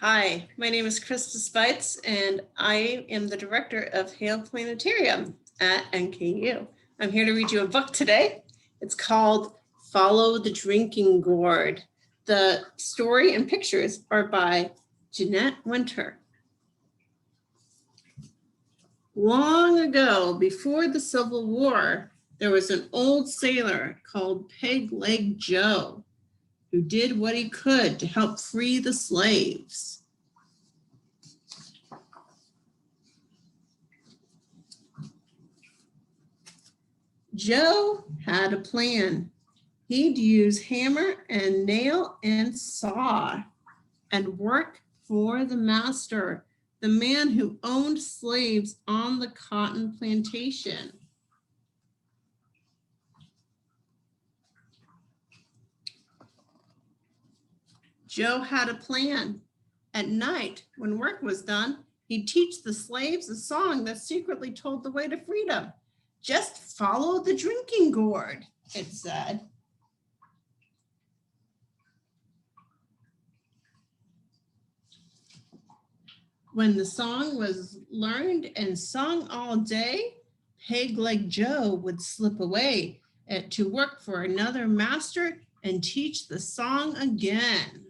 Hi, my name is Christa Speights, and I am the director of Haile Planetarium at NKU. I'm here to read you a book today. It's called Follow the Drinking Gourd. The story and pictures are by Jeanette Winter. Long ago, before the Civil War, there was an old sailor called Peg-Leg Joe, who did what he could to help free the slaves. Joe had a plan. He'd use hammer and nail and saw and work for the master, the man who owned slaves on the cotton plantation. Joe had a plan. At night, when work was done, he'd teach the slaves a song that secretly told the way to freedom. Just follow the drinking gourd, it said. When the song was learned and sung all day, Peg-Leg Joe would slip away to work for another master and teach the song again.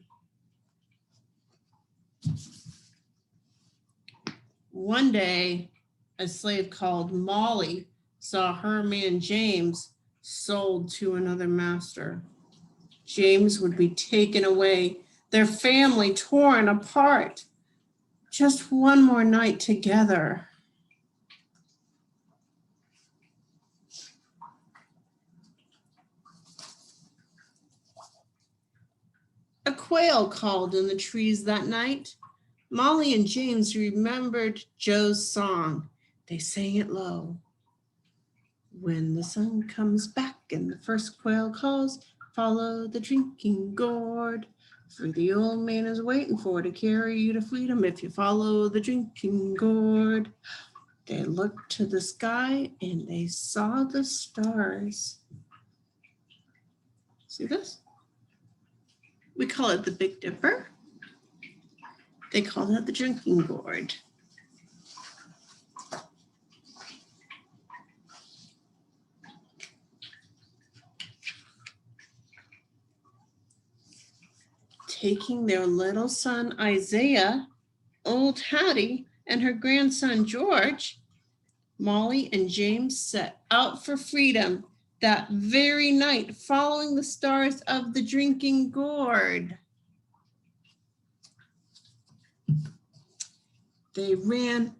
One day, a slave called Molly saw her man James sold to another master. James would be taken away, their family torn apart. Just one more night together. A quail called in the trees that night. Molly and James remembered Joe's song. They sang it low. When the sun comes back and the first quail calls, follow the drinking gourd. For the old man is waiting for to carry you to freedom if you follow the drinking gourd. They looked to the sky and they saw the stars. See this? We call it the Big Dipper. They call that the drinking gourd. Taking their little son Isaiah, old Hattie, and her grandson George, Molly and James set out for freedom that very night, following the stars of the drinking gourd. They ran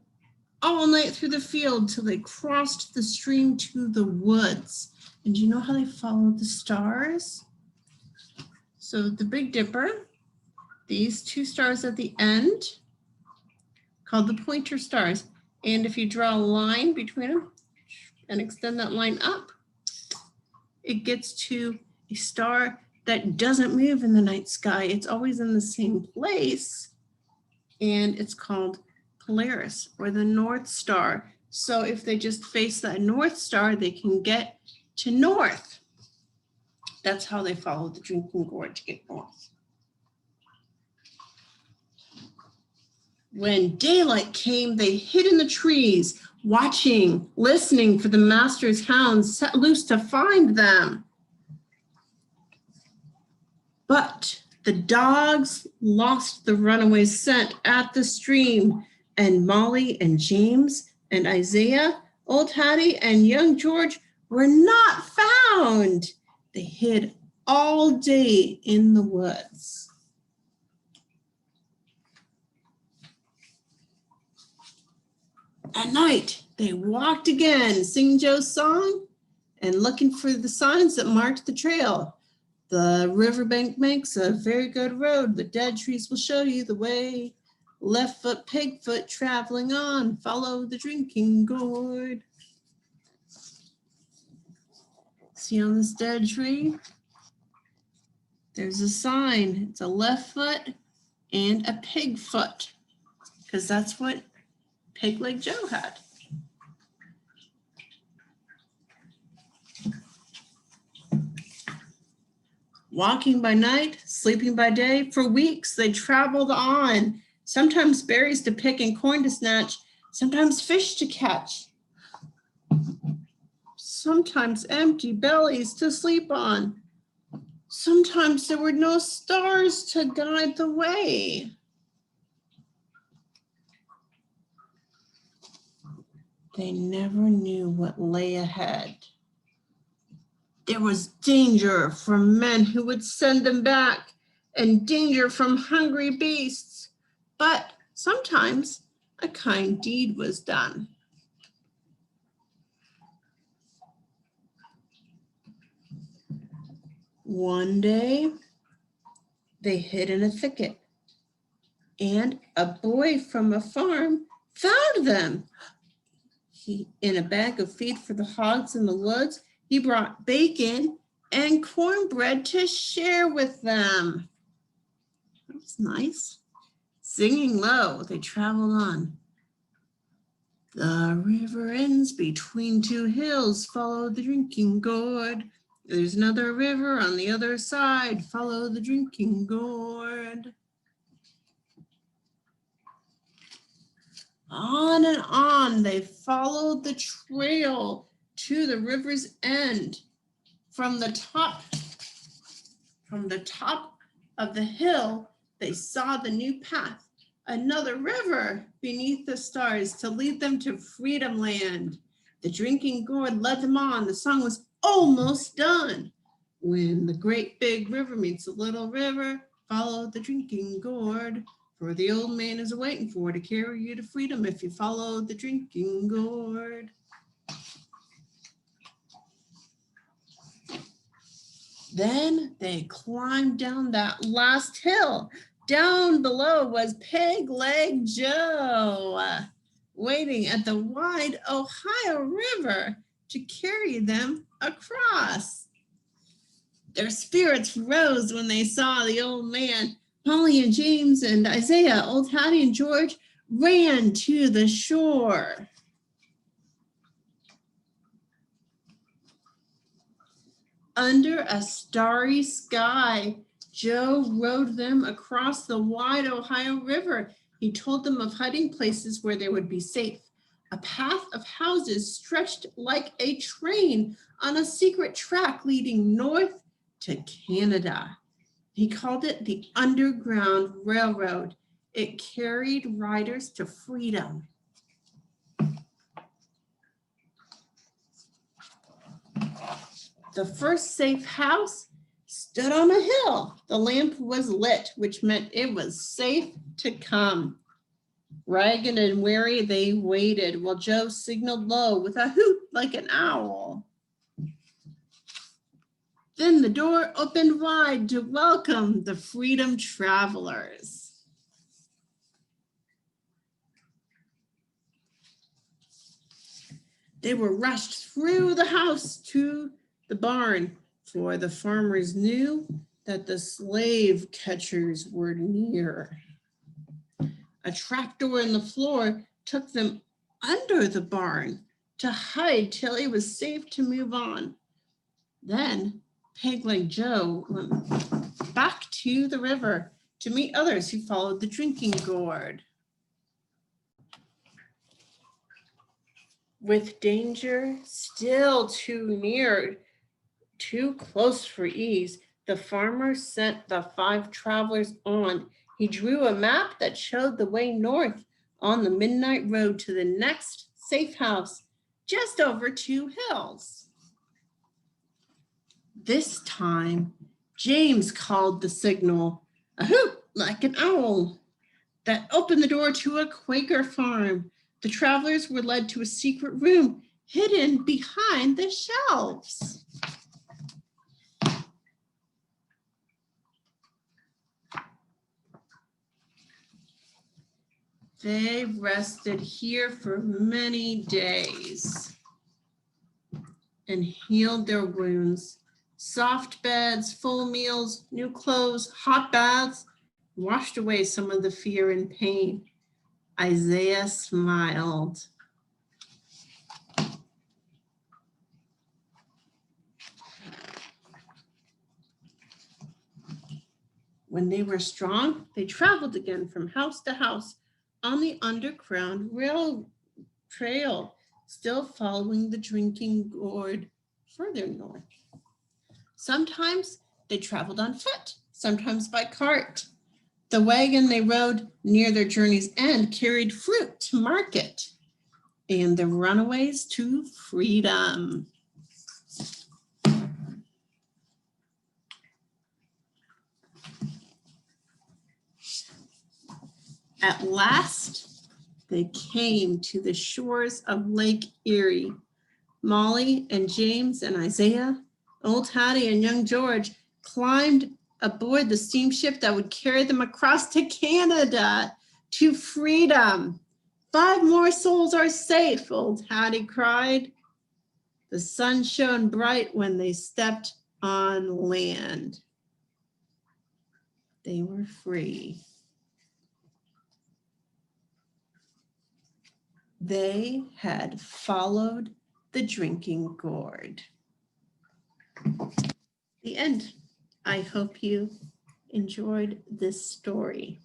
all night through the field till they crossed the stream to the woods. And do you know how they followed the stars? So the Big Dipper, these two stars at the end, called the pointer stars. And if you draw a line between them and extend that line up, it gets to a star that doesn't move in the night sky. It's always in the same place. And it's called Polaris, or the North Star. So if they just face that North Star, they can get to north. That's how they follow the drinking gourd to get north. When daylight came, they hid in the trees, watching, listening for the master's hounds set loose to find them. But the dogs lost the runaway scent at the stream, and Molly and James and Isaiah, old Hattie and young George were not found. They hid all day in the woods. At night, they walked again, singing Joe's song and looking for the signs that marked the trail. The riverbank makes a very good road. The dead trees will show you the way. Left foot, pig foot, traveling on. Follow the drinking gourd. See on this dead tree? There's a sign. It's a left foot and a pig foot, because that's what Peg-Leg Joe had. Walking by night, sleeping by day, for weeks they traveled on, sometimes berries to pick and corn to snatch, sometimes fish to catch, sometimes empty bellies to sleep on. Sometimes there were no stars to guide the way. They never knew what lay ahead. There was danger from men who would send them back, and danger from hungry beasts. But sometimes a kind deed was done. One day, they hid in a thicket, and a boy from a farm found them. In a bag of feed for the hogs in the woods, he brought bacon and cornbread to share with them. That was nice. Singing low, they traveled on. The river ends between two hills, follow the drinking gourd. There's another river on the other side, follow the drinking gourd. On and on, they followed the trail to the river's end. From the top of the hill, they saw the new path, another river beneath the stars to lead them to freedom land. The drinking gourd led them on. The song was almost done. When the great big river meets the little river, follow the drinking gourd. For the old man is waiting for to carry you to freedom if you follow the drinking gourd. Then they climbed down that last hill. Down below was Peg Leg Joe, waiting at the wide Ohio River to carry them across. Their spirits rose when they saw the old man. Polly and James and Isaiah, old Hattie and George ran to the shore. Under a starry sky, Joe rowed them across the wide Ohio River. He told them of hiding places where they would be safe. A path of houses stretched like a train on a secret track leading north to Canada. He called it the Underground Railroad. It carried riders to freedom. The first safe house stood on a hill. The lamp was lit, which meant it was safe to come. Ragged and weary, they waited while Joe signaled low with a hoot like an owl. Then the door opened wide to welcome the freedom travelers. They were rushed through the house to the barn, for the farmers knew that the slave catchers were near. A trapdoor in the floor took them under the barn to hide till it was safe to move on. Then Peg Leg Joe went back to the river to meet others who followed the drinking gourd. With danger still too near, too close for ease, the farmer sent the 5 travelers on. He drew a map that showed the way north on the midnight road to the next safe house, just over 2 hills. This time, James called the signal, a hoot like an owl, that opened the door to a Quaker farm. The travelers were led to a secret room hidden behind the shelves. They rested here for many days and healed their wounds. Soft beds, full meals, new clothes, hot baths washed away some of the fear and pain. Isaiah smiled. When they were strong, they traveled again from house to house on the underground rail trail, still following the Drinking Gourd further north. Sometimes they traveled on foot, sometimes by cart. The wagon they rode near their journey's end carried fruit to market and the runaways to freedom. At last, they came to the shores of Lake Erie. Molly and James and Isaiah, old Hattie and young George climbed aboard the steamship that would carry them across to Canada, to freedom. 5 more souls are safe, old Hattie cried. The sun shone bright when they stepped on land. They were free. They had followed the Drinking Gourd. The end. I hope you enjoyed this story.